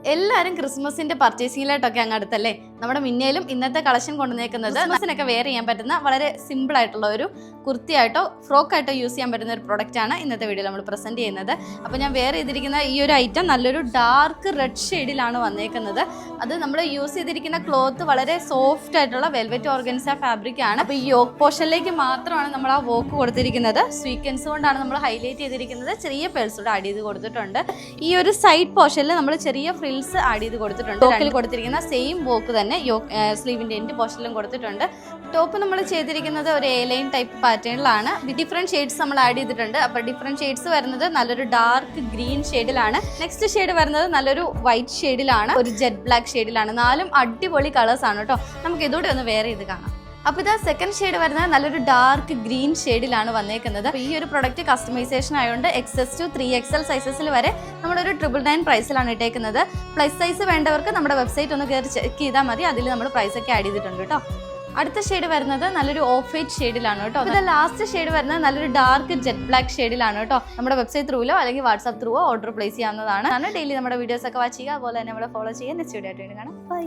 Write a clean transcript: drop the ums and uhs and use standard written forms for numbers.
എല്ലാവരും ക്രിസ്മസിന്റെ പർച്ചേസിംഗിലായിട്ടൊക്കെ അങ്ങ് അടുത്തല്ലേ. നമ്മുടെ മിന്നയിലും ഇന്നത്തെ കളക്ഷൻ കൊണ്ടുവന്നേക്കുന്നത് ക്രിസ്മസിനൊക്കെ വെയർ ചെയ്യാൻ പറ്റുന്ന വളരെ സിമ്പിൾ ആയിട്ടുള്ള ഒരു കുർത്തിയായിട്ടോ ഫ്രോക്കായിട്ടോ യൂസ് ചെയ്യാൻ പറ്റുന്ന ഒരു പ്രൊഡക്റ്റ് ആണ് ഇന്നത്തെ വീഡിയോയിൽ നമ്മൾ പ്രസന്റ് ചെയ്യുന്നത്. അപ്പോൾ ഞാൻ വെയർ ചെയ്തിരിക്കുന്ന ഈ ഒരു ഐറ്റം നല്ലൊരു ഡാർക്ക് റെഡ് ഷെയ്ഡിലാണ് വന്നേക്കുന്നത്. അത് നമ്മൾ യൂസ് ചെയ്തിരിക്കുന്ന ക്ലോത്ത് വളരെ സോഫ്റ്റ് ആയിട്ടുള്ള വെൽവെറ്റ് ഓർഗൻസ ഫാബ്രിക് ആണ്. അപ്പോൾ ഈ യോക്ക് പോർഷനിലേക്ക് മാത്രമാണ് നമ്മൾ ആ വർക്ക് കൊടുത്തിരിക്കുന്നത്. സ്വീക്വൻസ് കൊണ്ടാണ് നമ്മൾ ഹൈലൈറ്റ് ചെയ്തിരിക്കുന്നത്. ചെറിയ പേൾസ് കൂടെ ആഡ് ചെയ്ത് കൊടുത്തിട്ടുണ്ട്. ഈ ഒരു സൈഡ് പോർഷനിൽ നമ്മൾ ചെറിയ ഫ്രിൽസ് ആഡ് ചെയ്ത് കൊടുത്തിട്ടുണ്ട്. ടോപ്പിൽ കൊടുത്തിരിക്കുന്ന സെയിം വർക്ക് തന്നെ സ്ലീവിന്റെ എൻഡ് പോർഷനിലും കൊടുത്തിട്ടുണ്ട്. ടോപ്പ് നമ്മൾ ചെയ്തിരിക്കുന്നത് ഒരു എ ലൈൻ ടൈപ്പ് പാറ്റേണിലാണ്. ഡിഫറെന്റ് ഷെയ്ഡ്സ് നമ്മൾ ആഡ് ചെയ്തിട്ടുണ്ട്. അപ്പോൾ ഡിഫറെന്റ് ഷെയ്ഡ്സ് വരുന്നത് നല്ലൊരു ഡാർക്ക് ഗ്രീൻ ഷെയ്ഡിലാണ്. നെക്സ്റ്റ് ഷെയ്ഡ് വരുന്നത് നല്ലൊരു വൈറ്റ് ഷെയ്ഡിലാണ്, ഒരു ജെറ്റ് ബ്ലാക്ക് ഷെയ്ഡിലാണ്. നാലും അടിപൊളി കളേഴ്സ് ആണ് കേട്ടോ. നമുക്ക് ഇതോടെ ഒന്ന് വെയർ ചെയ്ത് കാണാം. അപ്പോൾ ഇതാ സെക്കൻഡ് ഷെയ്ഡ് വരുന്നത് നല്ലൊരു ഡാർക്ക് ഗ്രീൻ ഷെയ്ഡിലാണ് വന്നേക്കുന്നത്. ഈ ഒരു പ്രൊഡക്റ്റ് കസ്റ്റമൈസേഷൻ ആയതുകൊണ്ട് XS to 3XL സൈസസിൽ വരെ നമ്മളൊരു 999 പ്രൈസിലാണ് ഇട്ടേക്കുന്നത്. പ്ലസ് സൈസ് വേണ്ടവർക്ക് നമ്മുടെ വെബ്സൈറ്റ് ഒന്ന് കയറി ചെക്ക് ചെയ്താൽ മതി. അതിൽ നമ്മൾ പ്രൈസ് ഒക്കെ ആഡ് ചെയ്തിട്ടുണ്ട് കേട്ടോ. അടുത്ത ഷെയ്ഡ് വരുന്നത് നല്ലൊരു ഓഫ് വൈറ്റ് ഷെയ്ഡിലാണ് കേട്ടോ. ഇത് ലാസ്റ്റ് ഷെയ്ഡ് വരുന്നത് നല്ലൊരു ഡാർക്ക് ജെറ്റ് ബ്ലാക്ക് ഷെയ്ഡിലാണ് കേട്ടോ. നമ്മുടെ വെബ്സൈറ്റ് ത്രൂവിലോ അല്ലെങ്കിൽ വാട്സ്ആപ്പ് ത്രൂവോ ഓർഡർ പ്ലേസ് ചെയ്യാവുന്നതാണ്. ഡെയിലി നമ്മുടെ വീഡിയോസ് ഒക്കെ വാച്ച് ചെയ്യുക. അതുപോലെ തന്നെ നമ്മളെ ഫോളോ ചെയ്യുക. നെക്സ്റ്റ് വീഡിയോ ആയിട്ട് കാണാം. ബൈ.